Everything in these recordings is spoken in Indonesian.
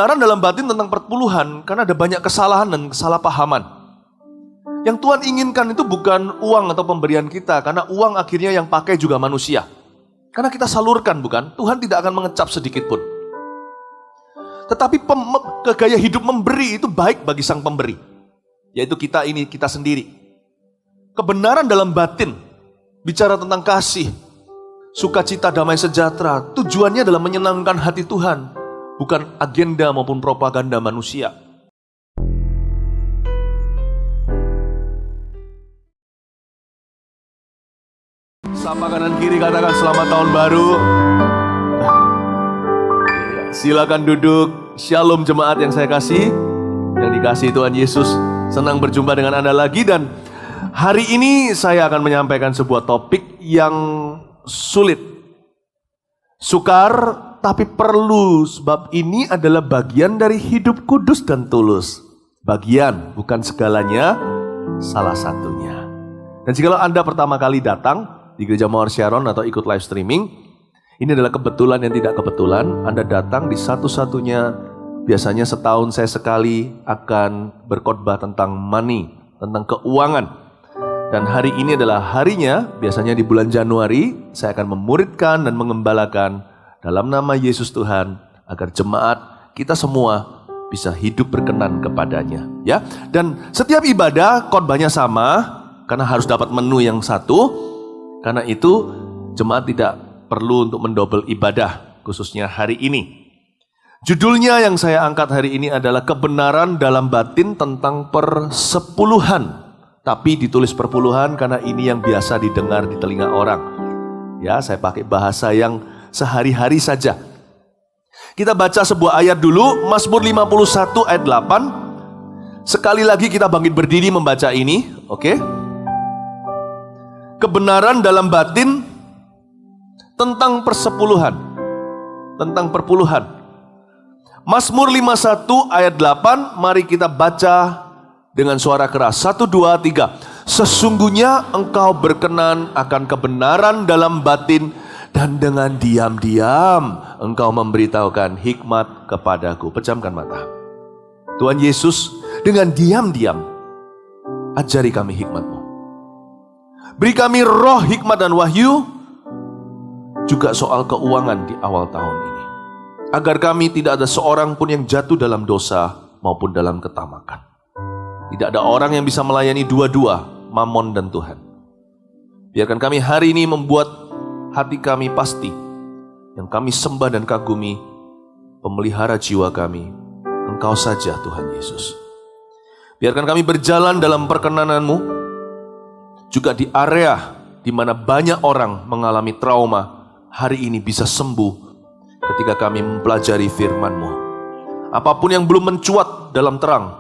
kebenaran dalam batin tentang perpuluhan, karena ada banyak kesalahan dan kesalahpahaman. Yang Tuhan inginkan itu bukan uang atau pemberian kita, karena uang akhirnya yang pakai juga manusia. Karena kita salurkan, bukan? Tuhan tidak akan mengecap sedikit pun. Tetapi gaya hidup memberi itu baik bagi sang pemberi. Yaitu kita sendiri. Kebenaran dalam batin, bicara tentang kasih, sukacita, damai sejahtera, tujuannya adalah menyenangkan hati Tuhan, bukan agenda maupun propaganda manusia. Sapa kanan kiri, katakan selamat tahun baru. Silakan duduk. Shalom jemaat yang saya kasih, yang dikasihi Tuhan Yesus. Senang berjumpa dengan Anda lagi, dan hari ini saya akan menyampaikan sebuah topik yang sulit, sukar, tapi perlu, sebab ini adalah bagian dari hidup kudus dan tulus. Bagian, bukan segalanya, salah satunya. Dan jikalau Anda pertama kali datang di Gereja Mawar Sharon atau ikut live streaming, ini adalah kebetulan yang tidak kebetulan. Anda datang di satu-satunya, biasanya setahun saya sekali akan berkhotbah tentang money, tentang keuangan. Dan hari ini adalah harinya, biasanya di bulan Januari, saya akan memuridkan dan mengembalakan dalam nama Yesus Tuhan, agar jemaat kita semua bisa hidup berkenan kepadanya. Ya, dan setiap ibadah khotbahnya sama, karena harus dapat menu yang satu. Karena itu jemaat tidak perlu untuk mendobel ibadah, khususnya hari ini. Judulnya yang saya angkat hari ini adalah kebenaran dalam batin tentang persepuluhan. Tapi ditulis perpuluhan karena ini yang biasa didengar di telinga orang. Ya, saya pakai bahasa yang sehari-hari saja. Kita baca sebuah ayat dulu, Mazmur 51 ayat 8. Sekali lagi kita bangkit berdiri membaca ini, oke? Kebenaran dalam batin tentang persepuluhan, tentang perpuluhan. Mazmur 51 ayat 8, mari kita baca dengan suara keras. 1, 2, 3. Sesungguhnya engkau berkenan akan kebenaran dalam batin, dan dengan diam-diam engkau memberitahukan hikmat kepadaku. Pejamkan mata. Tuhan Yesus, dengan diam-diam ajari kami hikmat-Mu. Beri kami roh hikmat dan wahyu, juga soal keuangan di awal tahun ini. Agar kami tidak ada seorang pun yang jatuh dalam dosa maupun dalam ketamakan. Tidak ada orang yang bisa melayani dua-dua, Mamon dan Tuhan. Biarkan kami hari ini membuat hati kami pasti, yang kami sembah dan kagumi, pemelihara jiwa kami, Engkau saja Tuhan Yesus. Biarkan kami berjalan dalam perkenanan-Mu, juga di area di mana banyak orang mengalami trauma, hari ini bisa sembuh ketika kami mempelajari firman-Mu. Apapun yang belum mencuat dalam terang,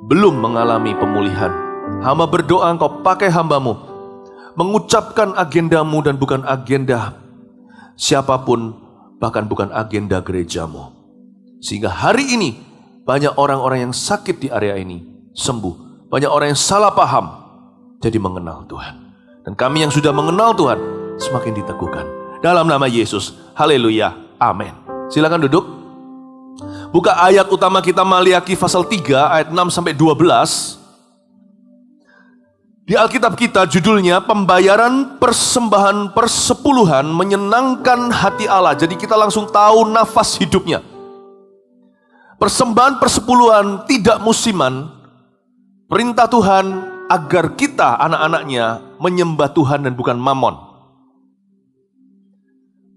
belum mengalami pemulihan, hamba berdoa Engkau pakai hamba-Mu, mengucapkan agenda-Mu dan bukan agenda siapapun, bahkan bukan agenda gereja-Mu. Sehingga hari ini banyak orang-orang yang sakit di area ini sembuh, banyak orang yang salah paham jadi mengenal Tuhan. Dan kami yang sudah mengenal Tuhan semakin diteguhkan. Dalam nama Yesus, haleluya, amin. Silakan duduk. Buka ayat utama kita, Maliaki pasal 3 ayat 6-12. Di Alkitab kita judulnya pembayaran persembahan persepuluhan menyenangkan hati Allah. Jadi kita langsung tahu nafas hidupnya. Persembahan persepuluhan tidak musiman. Perintah Tuhan agar kita anak-anaknya menyembah Tuhan dan bukan mamon.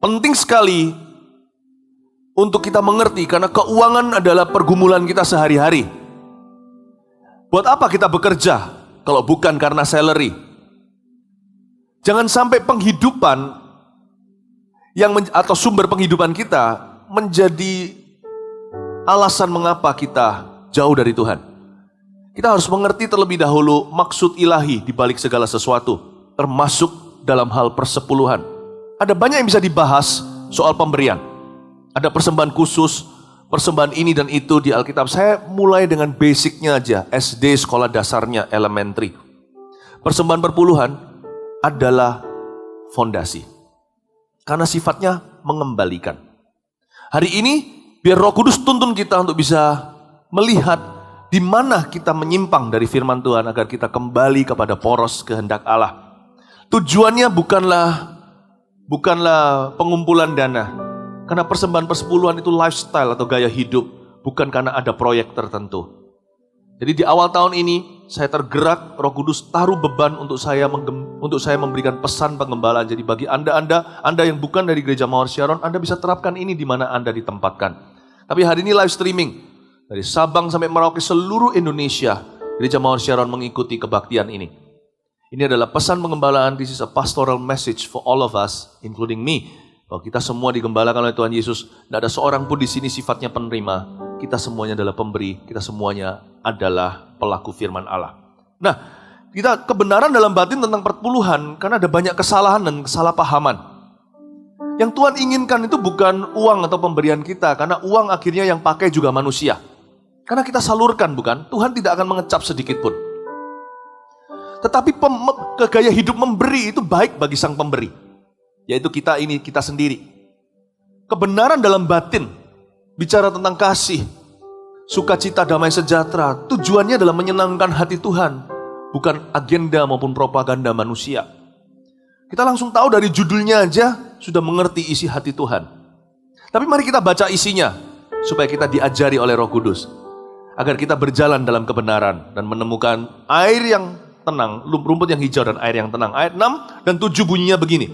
Penting sekali untuk kita mengerti, karena keuangan adalah pergumulan kita sehari-hari. Buat apa kita bekerja kalau bukan karena salary? Jangan sampai penghidupan atau sumber penghidupan kita menjadi alasan mengapa kita jauh dari Tuhan. Kita harus mengerti terlebih dahulu maksud ilahi di balik segala sesuatu, termasuk dalam hal persepuluhan. Ada banyak yang bisa dibahas soal pemberian. Ada persembahan khusus, persembahan ini dan itu di Alkitab. Saya mulai dengan basicnya aja, SD, sekolah dasarnya, elementary. Persembahan perpuluhan adalah fondasi, karena sifatnya mengembalikan. Hari ini Biar Roh Kudus tuntun kita untuk bisa melihat di mana kita menyimpang dari firman Tuhan agar kita kembali kepada poros kehendak Allah. Tujuannya bukanlah pengumpulan dana. Karena persembahan persepuluhan itu lifestyle atau gaya hidup, bukan karena ada proyek tertentu. Jadi di awal tahun ini saya tergerak, Roh Kudus taruh beban untuk saya memberikan pesan pengembalaan. Jadi bagi Anda yang bukan dari Gereja Mawar Syaron, Anda bisa terapkan ini di mana Anda ditempatkan. Tapi hari ini live streaming dari Sabang sampai Merauke seluruh Indonesia, Gereja Mawar Syaron mengikuti kebaktian ini. Ini adalah pesan pengembalaan. This is a pastoral message for all of us, including me. Bahwa kita semua digembalakan oleh Tuhan Yesus. Tidak ada seorang pun di sini sifatnya penerima. Kita semuanya adalah pemberi. Kita semuanya adalah pelaku firman Allah. Nah, kita kebenaran dalam batin tentang perpuluhan karena ada banyak kesalahan dan kesalahpahaman. Yang Tuhan inginkan itu bukan uang atau pemberian kita, karena uang akhirnya yang pakai juga manusia. Karena kita salurkan, bukan? Tuhan tidak akan mengecap sedikit pun. Tetapi gaya hidup memberi itu baik bagi sang pemberi. Yaitu kita sendiri. Kebenaran dalam batin, bicara tentang kasih, sukacita, damai sejahtera, tujuannya adalah menyenangkan hati Tuhan, bukan agenda maupun propaganda manusia. Kita langsung tahu dari judulnya aja sudah mengerti isi hati Tuhan. Tapi mari kita baca isinya supaya kita diajari oleh Roh Kudus. Agar kita berjalan dalam kebenaran dan menemukan air yang tenang, rumput yang hijau dan air yang tenang. Ayat 6 dan 7 bunyinya begini.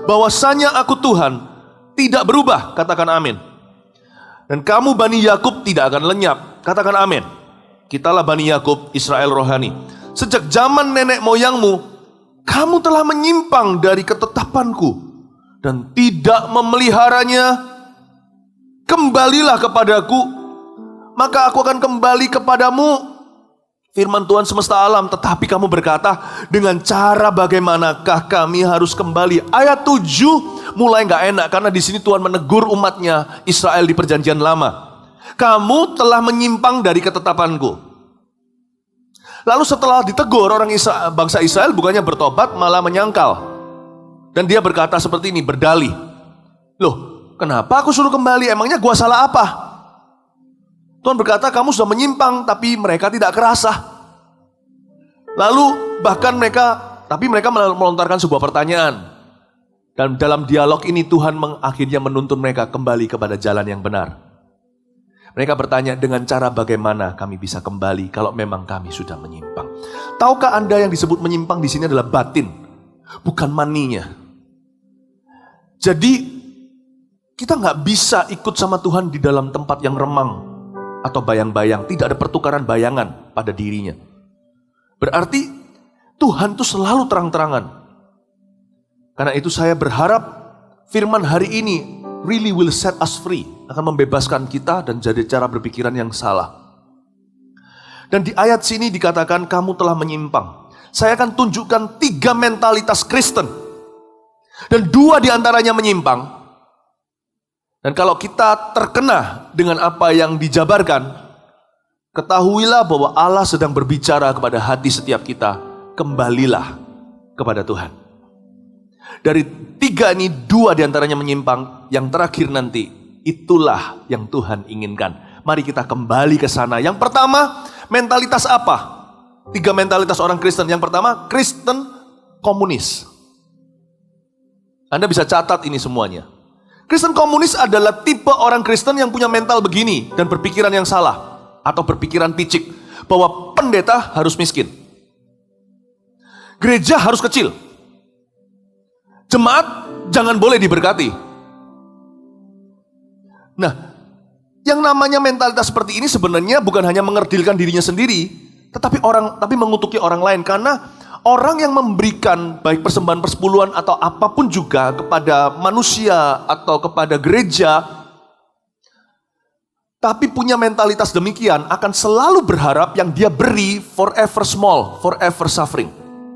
Bahwasanya aku Tuhan tidak berubah, katakan amin. Dan kamu Bani Yakub tidak akan lenyap, katakan amin. Kitalah Bani Yakub, Israel rohani. Sejak zaman nenek moyangmu, kamu telah menyimpang dari ketetapanku dan tidak memeliharanya. Kembalilah kepadaku, maka aku akan kembali kepadamu. Firman Tuhan semesta alam. Tetapi kamu berkata, dengan cara bagaimanakah kami harus kembali? Ayat 7 mulai gak enak, karena di sini Tuhan menegur umatnya Israel di perjanjian lama. Kamu telah menyimpang dari ketetapanku. Lalu setelah ditegur, bangsa Israel bukannya bertobat, malah menyangkal. Dan dia berkata seperti ini, berdalih. Loh, kenapa aku suruh kembali? Emangnya gua salah apa? Tuhan berkata, kamu sudah menyimpang, tapi mereka tidak kerasa. Lalu mereka melontarkan sebuah pertanyaan. Dan dalam dialog ini Tuhan akhirnya menuntun mereka kembali kepada jalan yang benar. Mereka bertanya, dengan cara bagaimana kami bisa kembali kalau memang kami sudah menyimpang? Tahukah Anda yang disebut menyimpang di sini adalah batin, bukan maninya. Jadi kita nggak bisa ikut sama Tuhan di dalam tempat yang remang atau bayang-bayang. Tidak ada pertukaran bayangan pada dirinya. Berarti Tuhan itu selalu terang-terangan. Karena itu saya berharap firman hari ini really will set us free, akan membebaskan kita dan jadi cara berpikiran yang salah. Dan di ayat sini dikatakan kamu telah menyimpang. Saya akan tunjukkan 3 mentalitas Kristen. Dan 2 diantaranya menyimpang. Dan kalau kita terkena dengan apa yang dijabarkan, ketahuilah bahwa Allah sedang berbicara kepada hati setiap kita. Kembalilah kepada Tuhan. Dari 3 ini 2 diantaranya menyimpang. Yang terakhir nanti, itulah yang Tuhan inginkan. Mari kita kembali ke sana. Yang pertama, mentalitas apa? 3 mentalitas orang Kristen. Yang pertama, Kristen komunis. Anda bisa catat ini semuanya. Kristen komunis adalah tipe orang Kristen yang punya mental begini dan berpikiran yang salah atau berpikiran picik bahwa pendeta harus miskin, gereja harus kecil, jemaat jangan boleh diberkati. Nah, yang namanya mentalitas seperti ini sebenarnya bukan hanya mengerdilkan dirinya sendiri, tapi mengutuki orang lain. Karena orang yang memberikan baik persembahan persepuluhan atau apapun juga kepada manusia atau kepada gereja, tapi punya mentalitas demikian, akan selalu berharap yang dia beri forever small, forever suffering.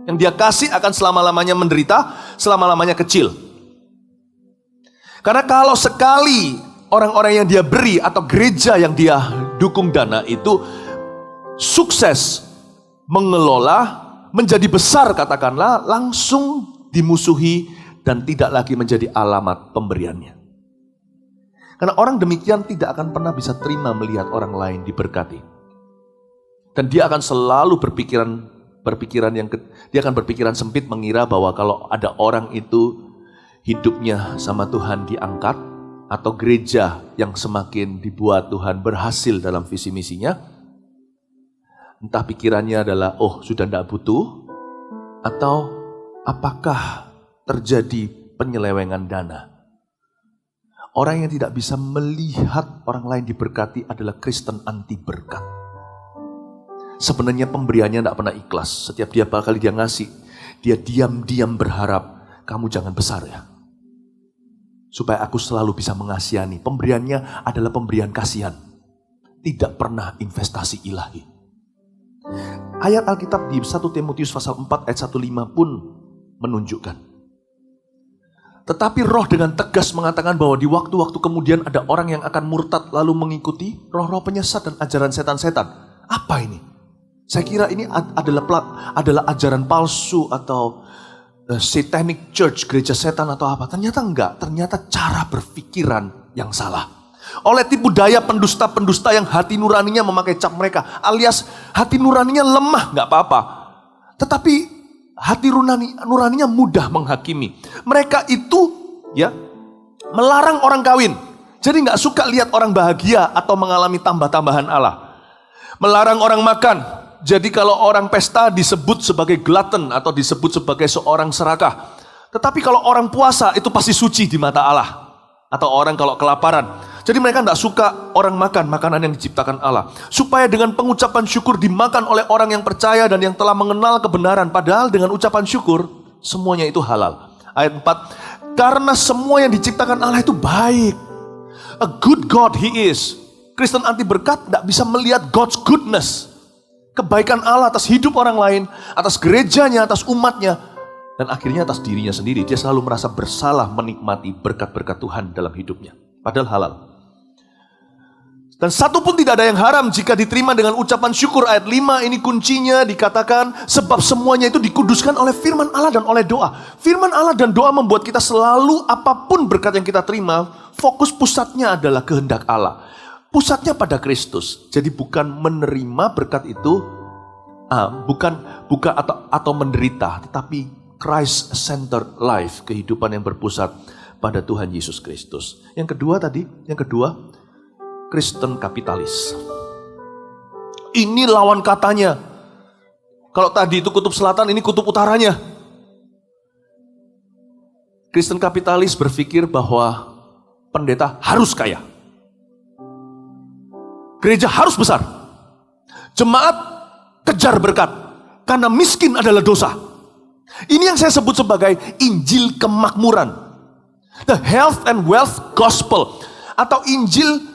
Yang dia kasih akan selama-lamanya menderita, selama-lamanya kecil. Karena kalau sekali orang-orang yang dia beri atau gereja yang dia dukung dana itu sukses mengelola, menjadi besar katakanlah, langsung dimusuhi dan tidak lagi menjadi alamat pemberiannya. Karena orang demikian tidak akan pernah bisa terima melihat orang lain diberkati. Dan dia akan selalu dia akan berpikiran sempit, mengira bahwa kalau ada orang itu hidupnya sama Tuhan diangkat, atau gereja yang semakin dibuat Tuhan berhasil dalam visi misinya, entah pikirannya adalah, oh sudah tidak butuh, atau apakah terjadi penyelewengan dana. Orang yang tidak bisa melihat orang lain diberkati adalah Kristen anti berkat. Sebenarnya pemberiannya tidak pernah ikhlas. Setiap kali dia ngasih, dia diam-diam berharap, kamu jangan besar ya. Supaya aku selalu bisa mengasihani. Pemberiannya adalah pemberian kasihan. Tidak pernah investasi ilahi. Ayat Alkitab di 1 Timotius pasal 4 ayat 1-5 pun menunjukkan. Tetapi roh dengan tegas mengatakan bahwa di waktu-waktu kemudian ada orang yang akan murtad lalu mengikuti roh-roh penyesat dan ajaran setan-setan. Apa ini? Saya kira ini adalah ajaran palsu atau satanic church, gereja setan atau apa. Ternyata enggak, ternyata cara berpikiran yang salah. Oleh tipu daya pendusta-pendusta yang hati nuraninya memakai cap mereka, alias hati nuraninya lemah, enggak apa-apa. Tetapi hati nuraninya mudah menghakimi. Mereka itu ya melarang orang kawin. Jadi enggak suka lihat orang bahagia atau mengalami tambah-tambahan Allah. Melarang orang makan. Jadi kalau orang pesta disebut sebagai glutton atau disebut sebagai seorang serakah. Tetapi kalau orang puasa itu pasti suci di mata Allah. Atau orang kalau kelaparan. Jadi mereka tidak suka orang makan makanan yang diciptakan Allah. Supaya dengan pengucapan syukur dimakan oleh orang yang percaya dan yang telah mengenal kebenaran. Padahal dengan ucapan syukur semuanya itu halal. Ayat 4. Karena semua yang diciptakan Allah itu baik. A good God He is. Kristen anti berkat tidak bisa melihat God's goodness. Kebaikan Allah atas hidup orang lain, atas gerejanya, atas umatnya, dan akhirnya atas dirinya sendiri. Dia selalu merasa bersalah menikmati berkat-berkat Tuhan dalam hidupnya. Padahal halal. Dan satu pun tidak ada yang haram jika diterima dengan ucapan syukur. Ayat 5 ini kuncinya dikatakan, sebab semuanya itu dikuduskan oleh firman Allah dan oleh doa. Firman Allah dan doa membuat kita selalu apapun berkat yang kita terima, fokus pusatnya adalah kehendak Allah. Pusatnya pada Kristus. Jadi bukan menerima berkat itu, bukan atau menderita, tetapi Christ-centered life, kehidupan yang berpusat pada Tuhan Yesus Kristus. Yang kedua, Kristen kapitalis. Ini lawan katanya. Kalau tadi itu kutub selatan, ini kutub utaranya. Kristen kapitalis berpikir bahwa pendeta harus kaya. Gereja harus besar. Jemaat kejar berkat. Karena miskin adalah dosa. Ini yang saya sebut sebagai Injil kemakmuran. The health and wealth gospel. Atau Injil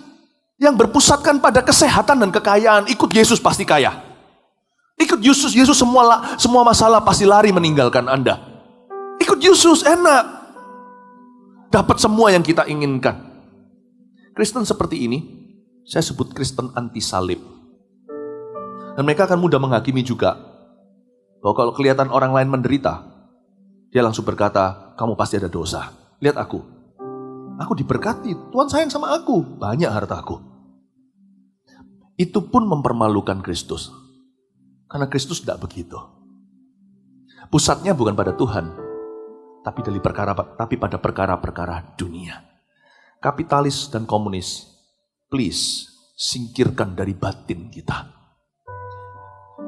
yang berpusatkan pada kesehatan dan kekayaan. Ikut Yesus pasti kaya. Ikut Yesus semua masalah pasti lari meninggalkan Anda. Ikut Yesus enak. Dapat semua yang kita inginkan. Kristen seperti ini saya sebut Kristen anti salib. Dan mereka akan mudah menghakimi juga. Bahwa kalau kelihatan orang lain menderita, dia langsung berkata, kamu pasti ada dosa. Lihat aku. Aku diberkati, Tuhan sayang sama aku. Banyak hartaku. Itu pun mempermalukan Kristus. Karena Kristus tidak begitu. Pusatnya bukan pada Tuhan. Tapi pada perkara-perkara dunia. Kapitalis dan komunis. Please, singkirkan dari batin kita.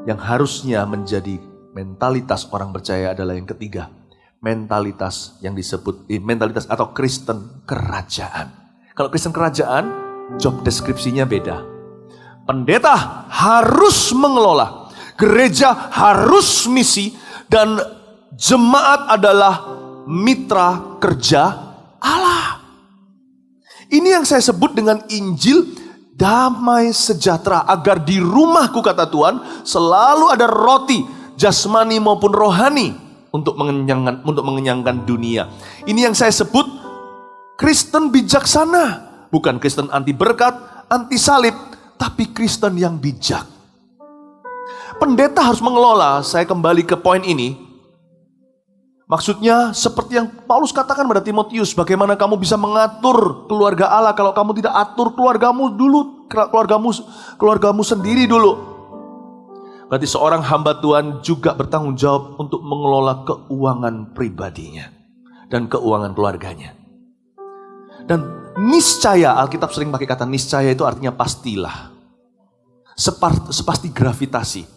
Yang harusnya menjadi mentalitas orang percaya adalah yang ketiga. Mentalitas yang disebut, mentalitas atau Kristen kerajaan. Kalau Kristen kerajaan, job deskripsinya beda. Pendeta harus mengelola. Gereja harus misi. Dan jemaat adalah mitra kerja Allah. Ini yang saya sebut dengan Injil damai sejahtera. Agar di rumahku, kata Tuhan, selalu ada roti jasmani maupun rohani untuk mengenyangkan dunia. Ini yang saya sebut Kristen bijaksana. Bukan Kristen anti berkat, anti salib, tapi Kristen yang bijak. Pendeta harus mengelola, saya kembali ke poin ini, Maksudnya seperti yang Paulus katakan pada Timotius, bagaimana kamu bisa mengatur keluarga Allah kalau kamu tidak atur keluargamu dulu, keluargamu sendiri dulu. Berarti seorang hamba Tuhan juga bertanggung jawab untuk mengelola keuangan pribadinya dan keuangan keluarganya. Dan niscaya, Alkitab sering pakai kata niscaya, itu artinya pastilah. Sepasti gravitasi.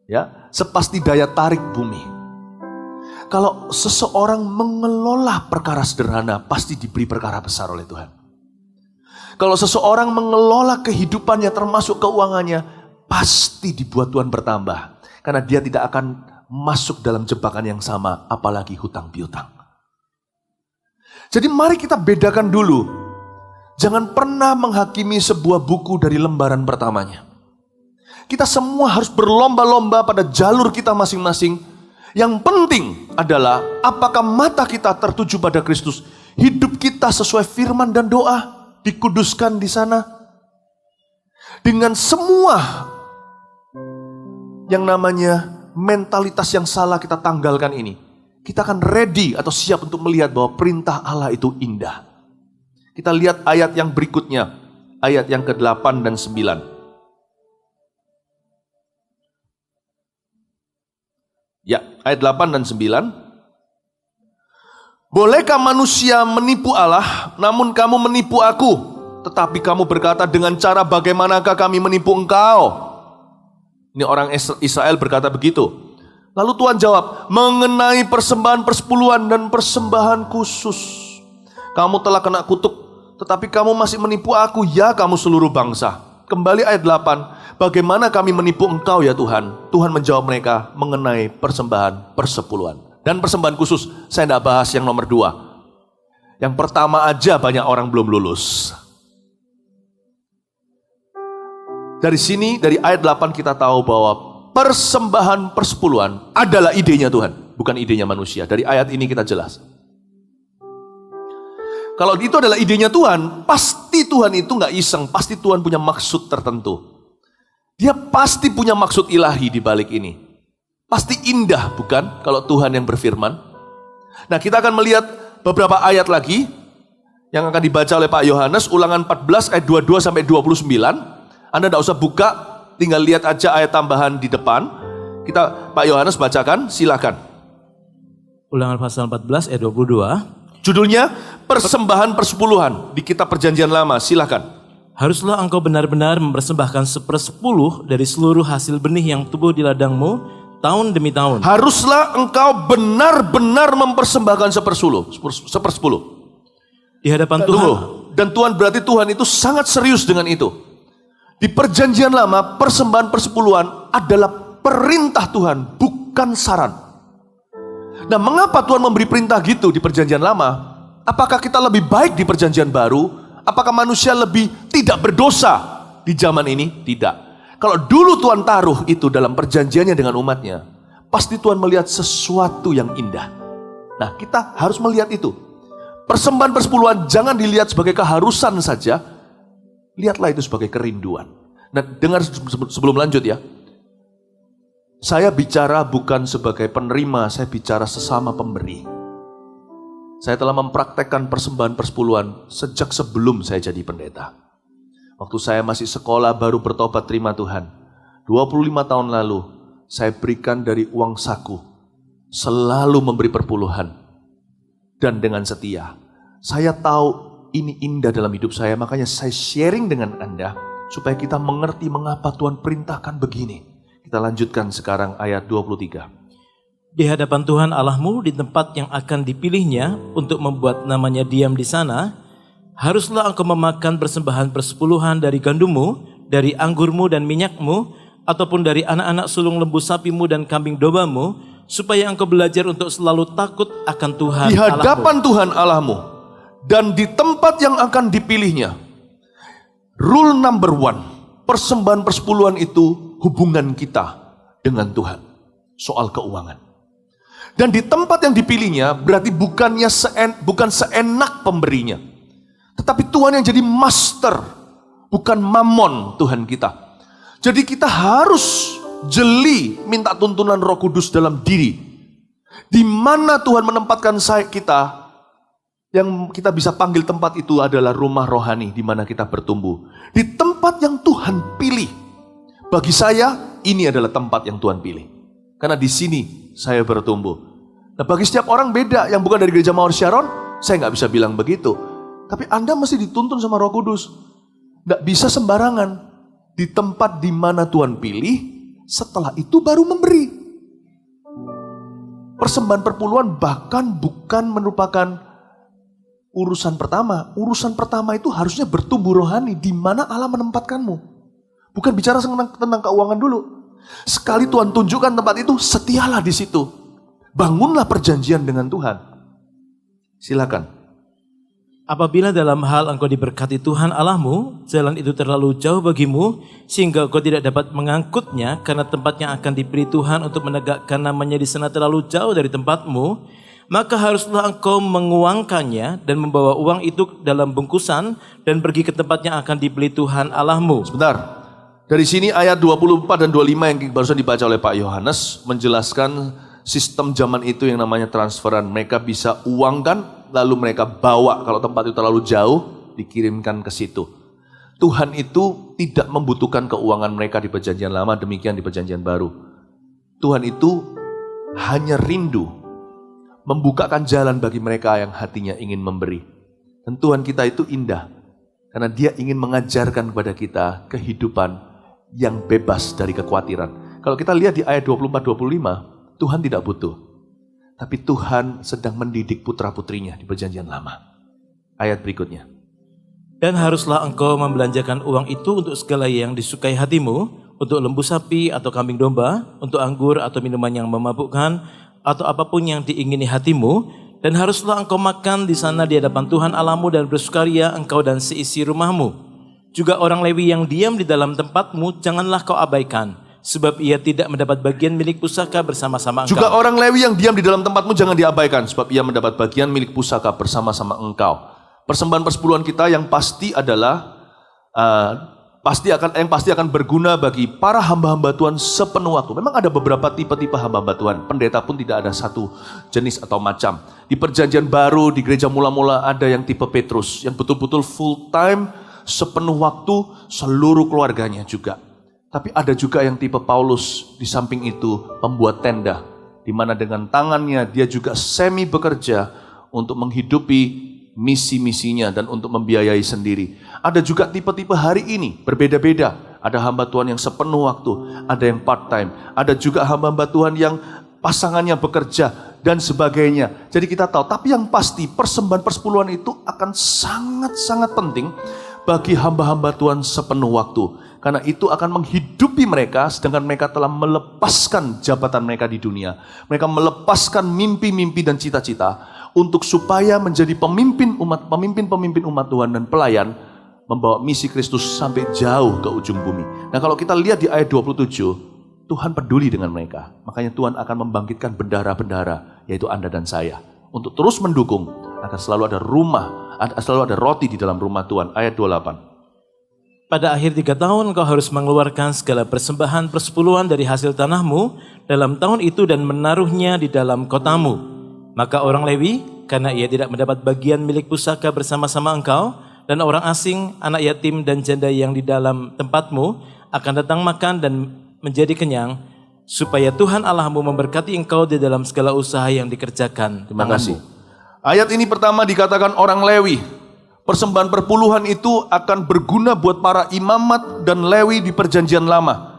Ya, sepasti daya tarik bumi. Kalau seseorang mengelola perkara sederhana, pasti diberi perkara besar oleh Tuhan. Kalau seseorang mengelola kehidupannya termasuk keuangannya, pasti dibuat Tuhan bertambah. Karena dia tidak akan masuk dalam jebakan yang sama, apalagi hutang piutang. Jadi mari kita bedakan dulu. Jangan pernah menghakimi sebuah buku dari lembaran pertamanya. Kita semua harus berlomba-lomba pada jalur kita masing-masing. Yang penting adalah apakah mata kita tertuju pada Kristus, hidup kita sesuai firman dan doa, dikuduskan di sana. Dengan semua yang namanya mentalitas yang salah kita tanggalkan ini, kita akan ready atau siap untuk melihat bahwa perintah Allah itu indah. Kita lihat ayat yang berikutnya, ayat yang ke-8 dan 9. Ya, ayat 8 dan 9. Bolehkah manusia menipu Allah, namun kamu menipu aku? Tetapi kamu berkata, dengan cara bagaimanakah kami menipu engkau? Ini orang Israel berkata begitu. Lalu Tuhan jawab, mengenai persembahan persepuluhan dan persembahan khusus. Kamu telah kena kutuk, tetapi kamu masih menipu aku, ya kamu seluruh bangsa. Kembali ayat 8. Bagaimana kami menipu engkau ya Tuhan? Tuhan menjawab mereka mengenai persembahan persepuluhan. Dan persembahan khusus, saya tidak bahas yang nomor 2. Yang pertama aja banyak orang belum lulus. Dari sini, dari ayat 8 kita tahu bahwa persembahan persepuluhan adalah idenya Tuhan, bukan idenya manusia. Dari ayat ini kita jelas. Kalau itu adalah idenya Tuhan, pasti Tuhan itu nggak iseng, pasti Tuhan punya maksud tertentu. Dia pasti punya maksud ilahi di balik ini. Pasti indah, bukan? Kalau Tuhan yang berfirman. Nah, kita akan melihat beberapa ayat lagi yang akan dibaca oleh Pak Yohanes, Ulangan 14 ayat 22 sampai 29. Anda tidak usah buka, tinggal lihat aja ayat tambahan di depan. Pak Yohanes bacakan, silakan. Ulangan pasal 14 ayat 22. Judulnya Persembahan Persepuluhan di Kitab Perjanjian Lama, silakan. Haruslah engkau benar-benar mempersembahkan 1/10 dari seluruh hasil benih yang tumbuh di ladangmu tahun demi tahun. Haruslah engkau benar-benar mempersembahkan 1/10. Di hadapan Tuhan. Dan Tuhan berarti Tuhan itu sangat serius dengan itu. Di Perjanjian Lama, persembahan persepuluhan adalah perintah Tuhan, bukan saran. Nah, mengapa Tuhan memberi perintah gitu di Perjanjian Lama? Apakah kita lebih baik di Perjanjian Baru? Apakah manusia lebih tidak berdosa di zaman ini? Tidak. Kalau dulu Tuhan taruh itu dalam perjanjiannya dengan umatnya, pasti Tuhan melihat sesuatu yang indah. Nah, kita harus melihat itu. Persembahan persepuluhan jangan dilihat sebagai keharusan saja, lihatlah itu sebagai kerinduan. Nah, dengar sebelum lanjut ya. Saya bicara bukan sebagai penerima, saya bicara sesama pemberi. Saya telah mempraktekkan persembahan persepuluhan sejak sebelum saya jadi pendeta. Waktu saya masih sekolah baru bertobat terima Tuhan. 25 tahun lalu saya berikan dari uang saku. Selalu memberi perpuluhan. Dan dengan setia. Saya tahu ini indah dalam hidup saya, makanya saya sharing dengan Anda. Supaya kita mengerti mengapa Tuhan perintahkan begini. Kita lanjutkan sekarang ayat 23. Di hadapan Tuhan Allahmu di tempat yang akan dipilihnya untuk membuat namanya diam di sana, haruslah engkau memakan persembahan persepuluhan dari gandummu, dari anggurmu dan minyakmu, ataupun dari anak-anak sulung lembu sapimu dan kambing dombamu, supaya engkau belajar untuk selalu takut akan Tuhan di hadapan Allahmu. Tuhan Allahmu dan di tempat yang akan dipilihnya. Rule number 1, persembahan persepuluhan itu hubungan kita dengan Tuhan, soal keuangan. Dan di tempat yang dipilihnya berarti bukan seenak pemberinya. Tetapi Tuhan yang jadi master, bukan mamon Tuhan kita. Jadi kita harus jeli minta tuntunan Roh Kudus dalam diri. Di mana Tuhan menempatkan kita, yang kita bisa panggil tempat itu adalah rumah rohani di mana kita bertumbuh. Di tempat yang Tuhan pilih. Bagi saya, ini adalah tempat yang Tuhan pilih. Karena di sini saya bertumbuh. Nah, bagi setiap orang beda, yang bukan dari gereja Mawar Sharon, saya nggak bisa bilang begitu. Tapi Anda mesti dituntun sama Roh Kudus. Nggak bisa sembarangan. Di tempat di mana Tuhan pilih, setelah itu baru memberi. Persembahan perpuluhan bahkan bukan merupakan urusan pertama. Urusan pertama itu harusnya bertumbuh rohani di mana Allah menempatkanmu. Bukan bicara tentang keuangan dulu. Sekali Tuhan tunjukkan tempat itu, setialah di situ. Bangunlah perjanjian dengan Tuhan. Silakan. Apabila dalam hal engkau diberkati Tuhan Allahmu, jalan itu terlalu jauh bagimu, sehingga engkau tidak dapat mengangkutnya, karena tempat yang akan dipilih Tuhan untuk menegakkan namanya di sana terlalu jauh dari tempatmu, maka haruslah engkau menguangkannya dan membawa uang itu dalam bungkusan dan pergi ke tempat yang akan dipilih Tuhan Allahmu. Sebentar. Dari sini ayat 24 dan 25 yang barusan dibaca oleh Pak Yohanes menjelaskan sistem zaman itu yang namanya transferan. Mereka bisa uangkan, lalu mereka bawa, kalau tempat itu terlalu jauh, dikirimkan ke situ. Tuhan itu tidak membutuhkan keuangan mereka di perjanjian lama, demikian di perjanjian baru. Tuhan itu hanya rindu membukakan jalan bagi mereka yang hatinya ingin memberi. Dan Tuhan kita itu indah, karena Dia ingin mengajarkan kepada kita kehidupan yang bebas dari kekhawatiran. Kalau kita lihat di ayat 24-25, Tuhan tidak butuh. Tapi Tuhan sedang mendidik putra-putrinya di perjanjian lama. Ayat berikutnya. Dan haruslah engkau membelanjakan uang itu untuk segala yang disukai hatimu, untuk lembu sapi atau kambing domba, untuk anggur atau minuman yang memabukkan, atau apapun yang diingini hatimu. Dan haruslah engkau makan di sana di hadapan Tuhan Allahmu dan bersukaria engkau dan seisi rumahmu. Juga orang Lewi yang diam di dalam tempatmu, janganlah kau abaikan, sebab ia tidak mendapat bagian milik pusaka bersama-sama engkau. Juga orang Lewi yang diam di dalam tempatmu jangan diabaikan, sebab ia mendapat bagian milik pusaka bersama-sama engkau. Persembahan persepuluhan kita yang pasti adalah pasti akan berguna bagi para hamba-hamba Tuhan sepenuh waktu. Memang ada beberapa tipe-tipe hamba-hamba Tuhan. Pendeta pun tidak ada satu jenis atau macam. Di perjanjian baru, di gereja mula-mula ada yang tipe Petrus, yang betul-betul full time, sepenuh waktu, seluruh keluarganya juga. Tapi ada juga yang tipe Paulus, di samping itu pembuat tenda, di mana dengan tangannya dia juga semi bekerja untuk menghidupi misi-misinya dan untuk membiayai sendiri. Ada juga tipe-tipe hari ini, berbeda-beda. Ada hamba Tuhan yang sepenuh waktu, ada yang part time, ada juga hamba-hamba Tuhan yang pasangannya bekerja dan sebagainya. Jadi kita tahu, tapi yang pasti persembahan persepuluhan itu akan sangat-sangat penting bagi hamba-hamba Tuhan sepenuh waktu. Karena itu akan menghidupi mereka, sedangkan mereka telah melepaskan jabatan mereka di dunia. Mereka melepaskan mimpi-mimpi dan cita-cita untuk supaya menjadi pemimpin umat Tuhan dan pelayan, membawa misi Kristus sampai jauh ke ujung bumi. Nah, kalau kita lihat di ayat 27, Tuhan peduli dengan mereka. Makanya Tuhan akan membangkitkan bendahara-bendahara, yaitu Anda dan saya, untuk terus mendukung agar selalu ada selalu ada roti di dalam rumah Tuhan. Ayat 28. Pada akhir 3 tahun engkau harus mengeluarkan segala persembahan persepuluhan dari hasil tanahmu dalam tahun itu dan menaruhnya di dalam kotamu. Maka orang Lewi, karena ia tidak mendapat bagian milik pusaka bersama-sama engkau, dan orang asing, anak yatim dan janda yang di dalam tempatmu akan datang makan dan menjadi kenyang, supaya Tuhan Allahmu memberkati engkau di dalam segala usaha yang dikerjakan. Terima kasih. Ayat ini pertama dikatakan orang Lewi. Persembahan perpuluhan itu akan berguna buat para imamat dan Lewi di perjanjian lama.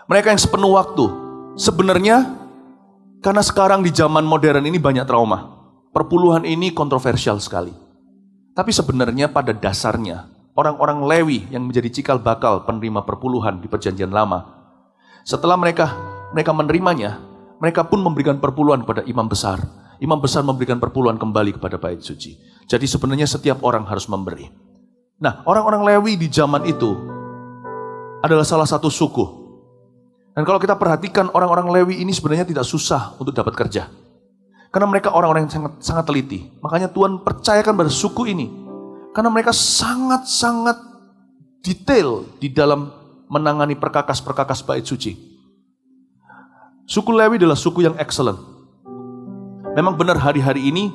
Mereka yang sepenuh waktu. Sebenarnya, karena sekarang di zaman modern ini banyak trauma. Perpuluhan ini kontroversial sekali. Tapi sebenarnya pada dasarnya, orang-orang Lewi yang menjadi cikal bakal penerima perpuluhan di perjanjian lama, setelah mereka menerimanya, mereka pun memberikan perpuluhan kepada imam besar. Imam besar memberikan perpuluhan kembali kepada bait suci. Jadi sebenarnya setiap orang harus memberi. Nah, orang-orang Lewi di zaman itu adalah salah satu suku. Dan kalau kita perhatikan, orang-orang Lewi ini sebenarnya tidak susah untuk dapat kerja. Karena mereka orang-orang yang sangat teliti. Makanya Tuhan percayakan pada suku ini. Karena mereka sangat-sangat detail di dalam menangani perkakas-perkakas bait suci. Suku Lewi adalah suku yang excellent. Memang benar hari-hari ini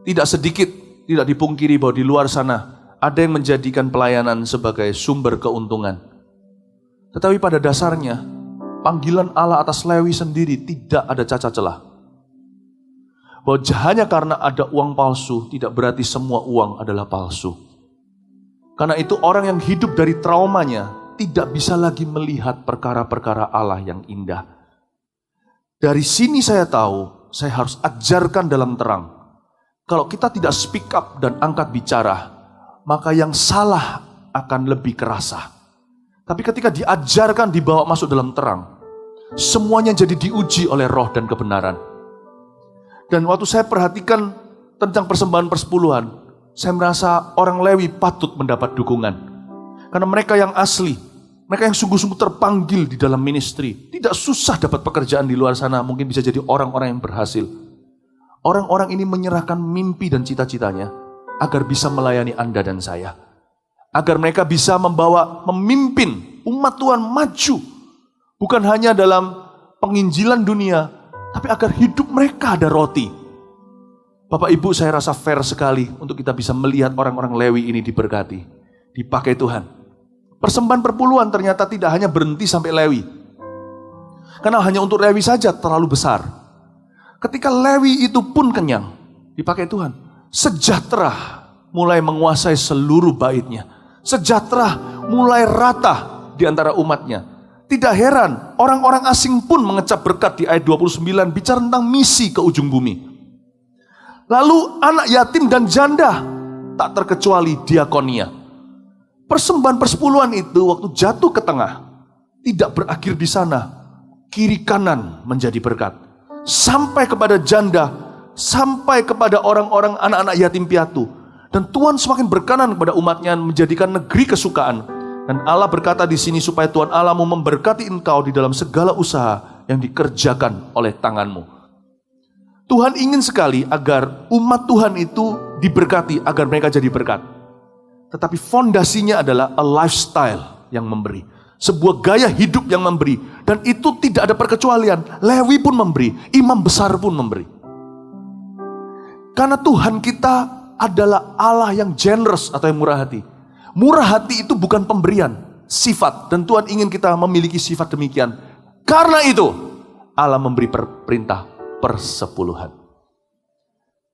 tidak sedikit, tidak dipungkiri bahwa di luar sana ada yang menjadikan pelayanan sebagai sumber keuntungan. Tetapi pada dasarnya, panggilan Allah atas Lewi sendiri tidak ada cacat celah. Bahwa hanya karena ada uang palsu, tidak berarti semua uang adalah palsu. Karena itu orang yang hidup dari traumanya tidak bisa lagi melihat perkara-perkara Allah yang indah. Dari sini saya tahu, saya harus ajarkan dalam terang. Kalau kita tidak speak up dan angkat bicara, maka yang salah akan lebih kerasa. Tapi ketika diajarkan, dibawa masuk dalam terang, semuanya jadi diuji oleh roh dan kebenaran. Dan waktu saya perhatikan tentang persembahan persepuluhan, saya merasa orang Lewi patut mendapat dukungan. Karena mereka yang asli, mereka yang sungguh-sungguh terpanggil di dalam ministry, tidak susah dapat pekerjaan di luar sana, mungkin bisa jadi orang-orang yang berhasil. Orang-orang ini menyerahkan mimpi dan cita-citanya agar bisa melayani Anda dan saya. Agar mereka bisa memimpin umat Tuhan maju. Bukan hanya dalam penginjilan dunia, tapi agar hidup mereka ada roti. Bapak Ibu, saya rasa fair sekali untuk kita bisa melihat orang-orang Lewi ini diberkati, dipakai Tuhan. Persembahan perpuluhan ternyata tidak hanya berhenti sampai Lewi. Karena hanya untuk Lewi saja terlalu besar. Ketika Lewi itu pun kenyang, dipakai Tuhan. Sejahtera mulai menguasai seluruh baitnya. Sejahtera mulai rata di antara umatnya. Tidak heran, orang-orang asing pun mengecap berkat di ayat 29 bicara tentang misi ke ujung bumi. Lalu anak yatim dan janda, tak terkecuali diakonia. Persembahan persepuluhan itu waktu jatuh ke tengah, tidak berakhir di sana. Kiri kanan menjadi berkat. Sampai kepada janda, sampai kepada orang-orang anak-anak yatim piatu. Dan Tuhan semakin berkenan kepada umatnya menjadikan negeri kesukaan. Dan Allah berkata di sini supaya Tuhan Allahmu memberkati engkau di dalam segala usaha yang dikerjakan oleh tanganmu. Tuhan ingin sekali agar umat Tuhan itu diberkati, agar mereka jadi berkat. Tetapi fondasinya adalah a lifestyle yang memberi. Sebuah gaya hidup yang memberi. Dan itu tidak ada perkecualian. Lewi pun memberi, imam besar pun memberi. Karena Tuhan kita adalah Allah yang generous atau yang murah hati. Murah hati itu bukan pemberian, sifat. Dan Tuhan ingin kita memiliki sifat demikian. Karena itu, Allah memberi perintah persepuluhan.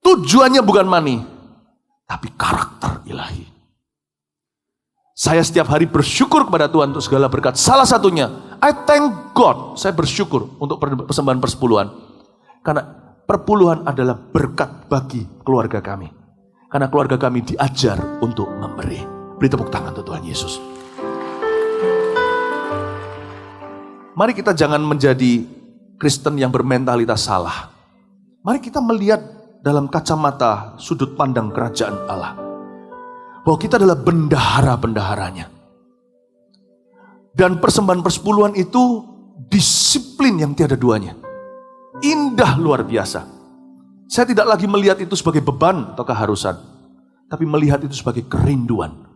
Tujuannya bukan money, tapi karakter ilahi. Saya setiap hari bersyukur kepada Tuhan untuk segala berkat. Salah satunya, I thank God. Saya bersyukur untuk persembahan persepuluhan. Karena perpuluhan adalah berkat bagi keluarga kami. Karena keluarga kami diajar untuk memberi. Beri tepuk tangan untuk Tuhan Yesus. Mari kita jangan menjadi Kristen yang bermentalitas salah. Mari kita melihat dalam kacamata sudut pandang kerajaan Allah. Bahwa kita adalah bendahara-bendaharanya. Dan persembahan persepuluhan itu disiplin yang tiada duanya. Indah luar biasa. Saya tidak lagi melihat itu sebagai beban atau keharusan. Tapi melihat itu sebagai kerinduan.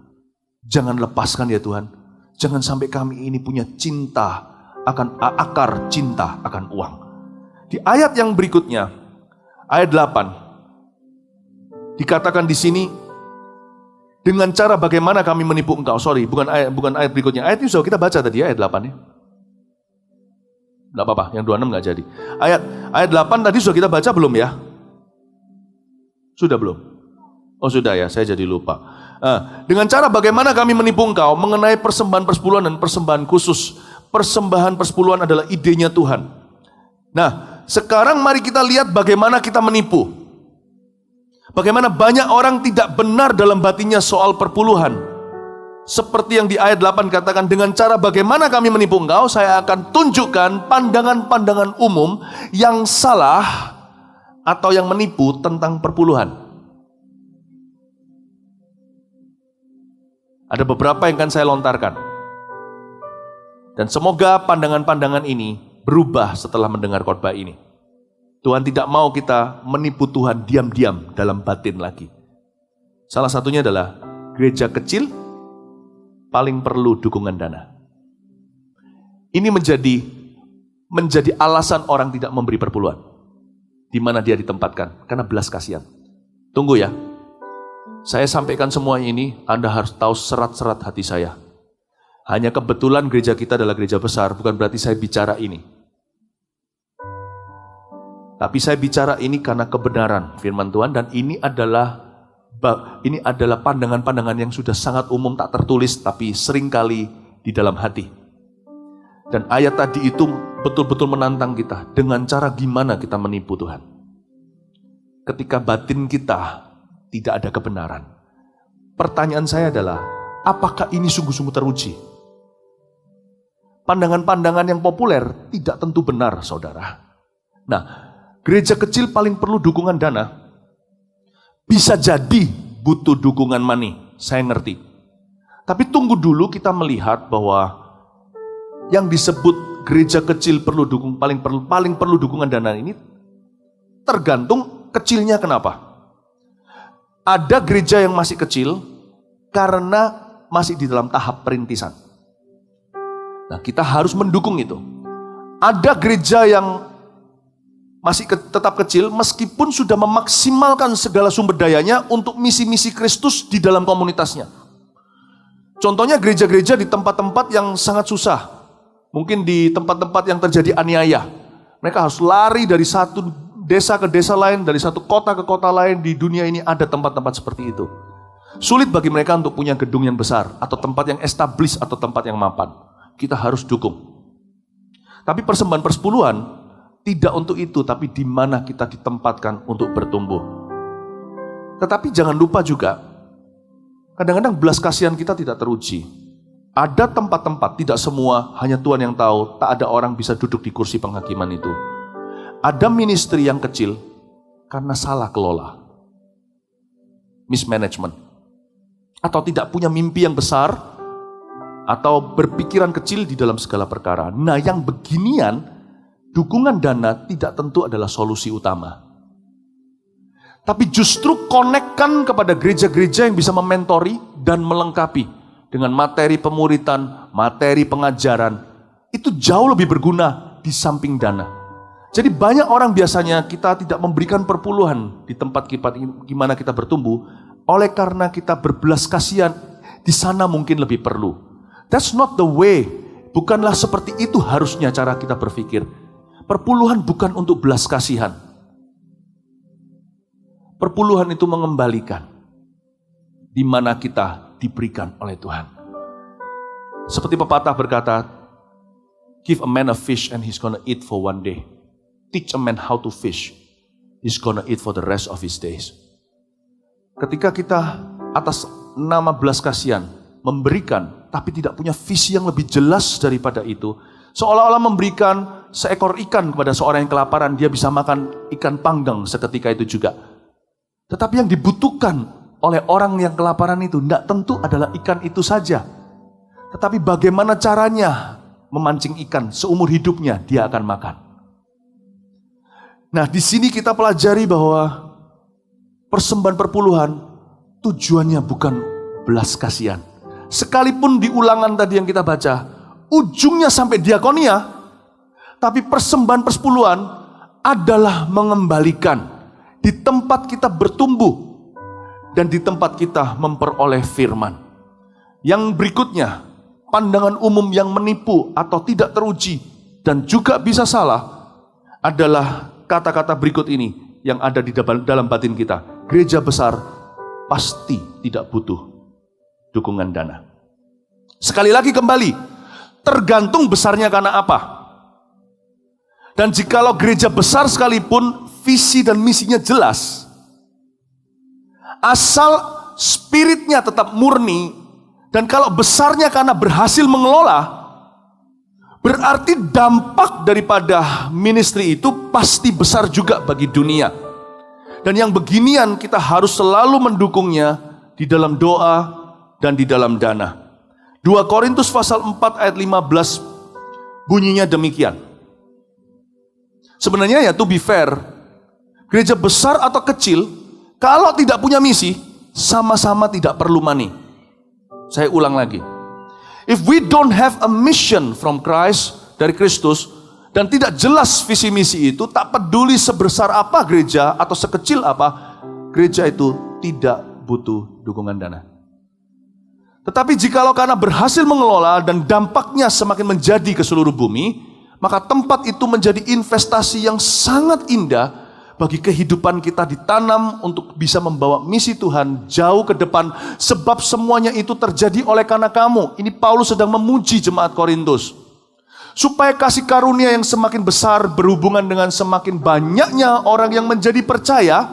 Jangan lepaskan ya Tuhan. Jangan sampai kami ini punya cinta akan akar cinta akan uang. Di ayat yang berikutnya, ayat 8, dikatakan di sini, dengan cara bagaimana kami menipu engkau. Sorry, bukan ayat berikutnya. Ayat ini sudah kita baca tadi, ayat 8 ya. Tidak apa-apa, yang 26 nggak jadi. Ayat 8 tadi sudah kita baca belum ya? Sudah belum? Oh sudah ya, saya jadi lupa. Dengan cara bagaimana kami menipu engkau mengenai persembahan persepuluhan dan persembahan khusus. Persembahan persepuluhan adalah idenya Tuhan. Nah, sekarang mari kita lihat bagaimana kita menipu. Bagaimana banyak orang tidak benar dalam batinnya soal perpuluhan. Seperti yang di ayat 8 katakan, dengan cara bagaimana kami menipu engkau, saya akan tunjukkan pandangan-pandangan umum yang salah atau yang menipu tentang perpuluhan. Ada beberapa yang akan saya lontarkan. Dan semoga pandangan-pandangan ini berubah setelah mendengar khotbah ini. Tuhan tidak mau kita menipu Tuhan diam-diam dalam batin lagi. Salah satunya adalah gereja kecil paling perlu dukungan dana. Ini menjadi alasan orang tidak memberi perpuluhan. di mana dia ditempatkan. Karena belas kasihan. Tunggu ya. Saya sampaikan semua ini, Anda harus tahu serat-serat hati saya. Hanya kebetulan gereja kita adalah gereja besar, bukan berarti saya bicara ini. Tapi saya bicara ini karena kebenaran firman Tuhan, dan ini adalah pandangan-pandangan yang sudah sangat umum, tak tertulis, tapi seringkali di dalam hati. Dan ayat tadi itu betul-betul menantang kita, dengan cara gimana kita menipu Tuhan. Ketika batin kita tidak ada kebenaran. Pertanyaan saya adalah, apakah ini sungguh-sungguh teruji? Pandangan-pandangan yang populer tidak tentu benar, saudara. Nah, gereja kecil paling perlu dukungan dana. Bisa jadi butuh dukungan money, saya ngerti. Tapi tunggu dulu kita melihat bahwa yang disebut gereja kecil paling perlu dukungan dana ini tergantung kecilnya kenapa. Ada gereja yang masih kecil karena masih di dalam tahap perintisan. Nah, kita harus mendukung itu. Ada gereja yang masih tetap kecil meskipun sudah memaksimalkan segala sumber dayanya untuk misi-misi Kristus di dalam komunitasnya. Contohnya gereja-gereja di tempat-tempat yang sangat susah. Mungkin di tempat-tempat yang terjadi aniaya. Mereka harus lari dari satu desa ke desa lain, dari satu kota ke kota lain. Di dunia ini ada tempat-tempat seperti itu. Sulit bagi mereka untuk punya gedung yang besar, atau tempat yang established, atau tempat yang mapan. Kita harus dukung. Tapi persembahan persepuluhan tidak untuk itu, tapi di mana kita ditempatkan untuk bertumbuh. Tetapi jangan lupa juga, kadang-kadang belas kasihan kita tidak teruji. Ada tempat-tempat, tidak semua, hanya Tuhan yang tahu, tak ada orang bisa duduk di kursi penghakiman itu. Ada ministry yang kecil karena salah kelola, mismanagement, atau tidak punya mimpi yang besar, atau berpikiran kecil di dalam segala perkara. Nah, yang beginian, dukungan dana tidak tentu adalah solusi utama. Tapi justru konekkan kepada gereja-gereja yang bisa mementori dan melengkapi dengan materi pemuritan, materi pengajaran. Itu jauh lebih berguna di samping dana. Jadi banyak orang biasanya kita tidak memberikan perpuluhan di tempat gimana kita bertumbuh, oleh karena kita berbelas kasihan, di sana mungkin lebih perlu. That's not the way. Bukanlah seperti itu harusnya cara kita berpikir. Perpuluhan bukan untuk belas kasihan. Perpuluhan itu mengembalikan di mana kita diberikan oleh Tuhan. Seperti pepatah berkata, give a man a fish and he's gonna eat for one day. Teach a man how to fish, he's gonna eat for the rest of his days. Ketika kita atas nama belas kasihan memberikan, tapi tidak punya visi yang lebih jelas daripada itu, seolah-olah memberikan seekor ikan kepada seorang yang kelaparan, dia bisa makan ikan panggang seketika itu juga. Tetapi yang dibutuhkan oleh orang yang kelaparan itu tidak tentu adalah ikan itu saja, tetapi bagaimana caranya memancing ikan seumur hidupnya dia akan makan. Nah, di sini kita pelajari bahwa persembahan perpuluhan tujuannya bukan belas kasihan. Sekalipun di Ulangan tadi yang kita baca, ujungnya sampai diakonia, tapi persembahan persepuluhan adalah mengembalikan di tempat kita bertumbuh dan di tempat kita memperoleh firman. Yang berikutnya, pandangan umum yang menipu atau tidak teruji dan juga bisa salah adalah kata-kata berikut ini yang ada di dalam batin kita. Gereja besar pasti tidak butuh dukungan dana. Sekali lagi kembali, tergantung besarnya karena apa. Dan jikalau gereja besar sekalipun visi dan misinya jelas, asal spiritnya tetap murni, dan kalau besarnya karena berhasil mengelola, berarti dampak daripada ministry itu pasti besar juga bagi dunia. Dan yang beginian kita harus selalu mendukungnya di dalam doa dan di dalam dana. 2 Korintus pasal 4 ayat 15 bunyinya demikian. Sebenarnya ya, to be fair, gereja besar atau kecil, kalau tidak punya misi, sama-sama tidak perlu money. Saya ulang lagi. If we don't have a mission from Christ, dari Kristus, dan tidak jelas visi misi itu, tak peduli sebesar apa gereja atau sekecil apa, gereja itu tidak butuh dukungan dana. Tetapi jikalau karena berhasil mengelola dan dampaknya semakin menjadi ke seluruh bumi, maka tempat itu menjadi investasi yang sangat indah bagi kehidupan kita, ditanam untuk bisa membawa misi Tuhan jauh ke depan. Sebab semuanya itu terjadi oleh karena kamu. Ini Paulus sedang memuji jemaat Korintus. Supaya kasih karunia yang semakin besar berhubungan dengan semakin banyaknya orang yang menjadi percaya,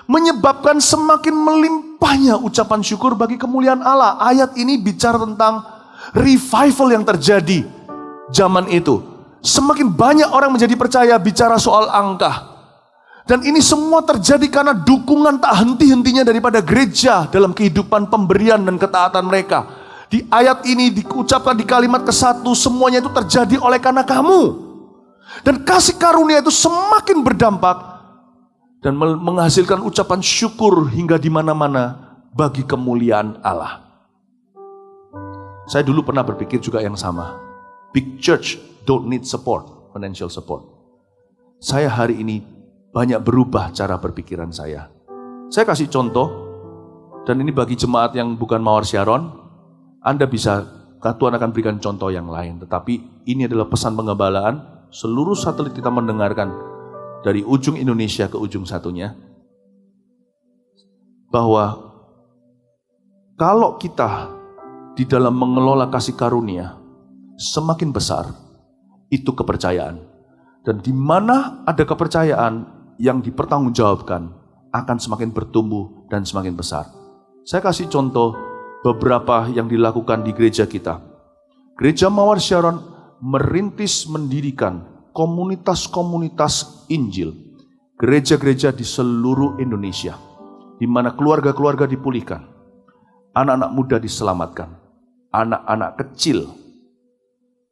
menyebabkan semakin melimpahnya ucapan syukur bagi kemuliaan Allah. Ayat ini bicara tentang revival yang terjadi zaman itu. Semakin banyak orang menjadi percaya, bicara soal angka. Dan ini semua terjadi karena dukungan tak henti-hentinya daripada gereja dalam kehidupan pemberian dan ketaatan mereka. Di ayat ini diucapkan di kalimat ke-1, semuanya itu terjadi oleh karena kamu. Dan kasih karunia itu semakin berdampak dan menghasilkan ucapan syukur hingga di mana-mana bagi kemuliaan Allah. Saya dulu pernah berpikir juga yang sama. Big church don't need support, financial support. Saya hari ini banyak berubah cara berpikiran saya. Saya kasih contoh, dan ini bagi jemaat yang bukan Mawar Sharon, Anda bisa, Tuhan akan berikan contoh yang lain. Tetapi ini adalah pesan pengembalaan, seluruh satelit kita mendengarkan dari ujung Indonesia ke ujung satunya, bahwa kalau kita di dalam mengelola kasih karunia semakin besar, itu kepercayaan. Dan di mana ada kepercayaan yang dipertanggungjawabkan akan semakin bertumbuh dan semakin besar. Saya kasih contoh beberapa yang dilakukan di gereja kita. Gereja Mawar Sharon merintis mendirikan komunitas-komunitas Injil, gereja-gereja di seluruh Indonesia, di mana keluarga-keluarga dipulihkan, anak-anak muda diselamatkan, anak-anak kecil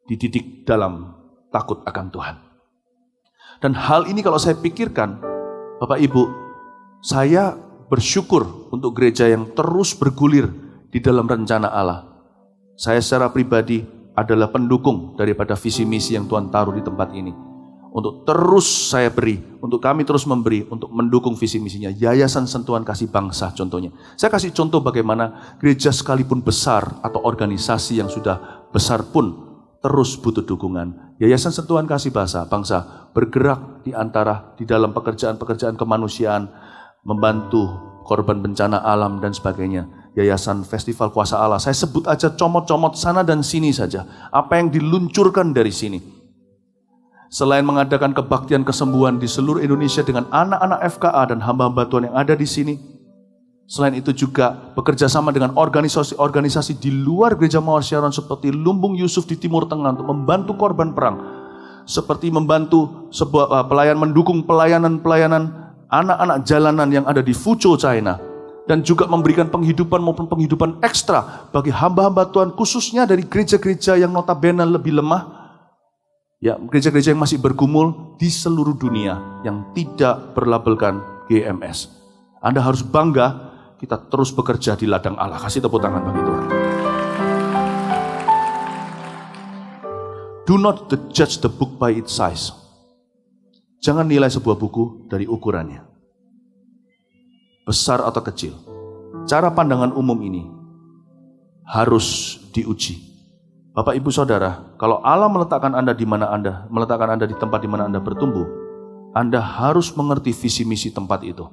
dididik dalam takut akan Tuhan. Dan hal ini kalau saya pikirkan, Bapak Ibu, saya bersyukur untuk gereja yang terus bergulir di dalam rencana Allah. Saya secara pribadi adalah pendukung daripada visi misi yang Tuhan taruh di tempat ini. Untuk terus saya beri, untuk kami terus memberi, untuk mendukung visi misinya. Yayasan Sentuhan Kasih Bangsa contohnya. Saya kasih contoh bagaimana gereja sekalipun besar atau organisasi yang sudah besar pun terus butuh dukungan. Yayasan Sentuhan Kasih Bangsa bergerak di dalam pekerjaan-pekerjaan kemanusiaan, membantu korban bencana alam dan sebagainya. Yayasan Festival Kuasa Allah, saya sebut aja comot-comot sana dan sini saja. Apa yang diluncurkan dari sini. Selain mengadakan kebaktian kesembuhan di seluruh Indonesia dengan anak-anak FKA dan hamba-hamba Tuhan yang ada di sini, selain itu juga bekerja sama dengan organisasi-organisasi di luar Gereja Mawar Sharon seperti Lumbung Yusuf di Timur Tengah untuk membantu korban perang. Seperti membantu sebuah mendukung pelayanan anak-anak jalanan yang ada di Fuzhou, China. Dan juga memberikan penghidupan maupun penghidupan ekstra bagi hamba-hamba Tuhan khususnya dari gereja-gereja yang notabene lebih lemah. Ya, gereja-gereja yang masih bergumul di seluruh dunia yang tidak berlabelkan GMS. Anda harus bangga. Kita terus bekerja di ladang Allah. Kasih tepuk tangan bagi Tuhan. Do not judge the book by its size. Jangan nilai sebuah buku dari ukurannya. Besar atau kecil. Cara pandangan umum ini harus diuji. Bapak, Ibu, Saudara, kalau Allah meletakkan Anda di mana Anda, meletakkan Anda di tempat di mana Anda bertumbuh, Anda harus mengerti visi misi tempat itu.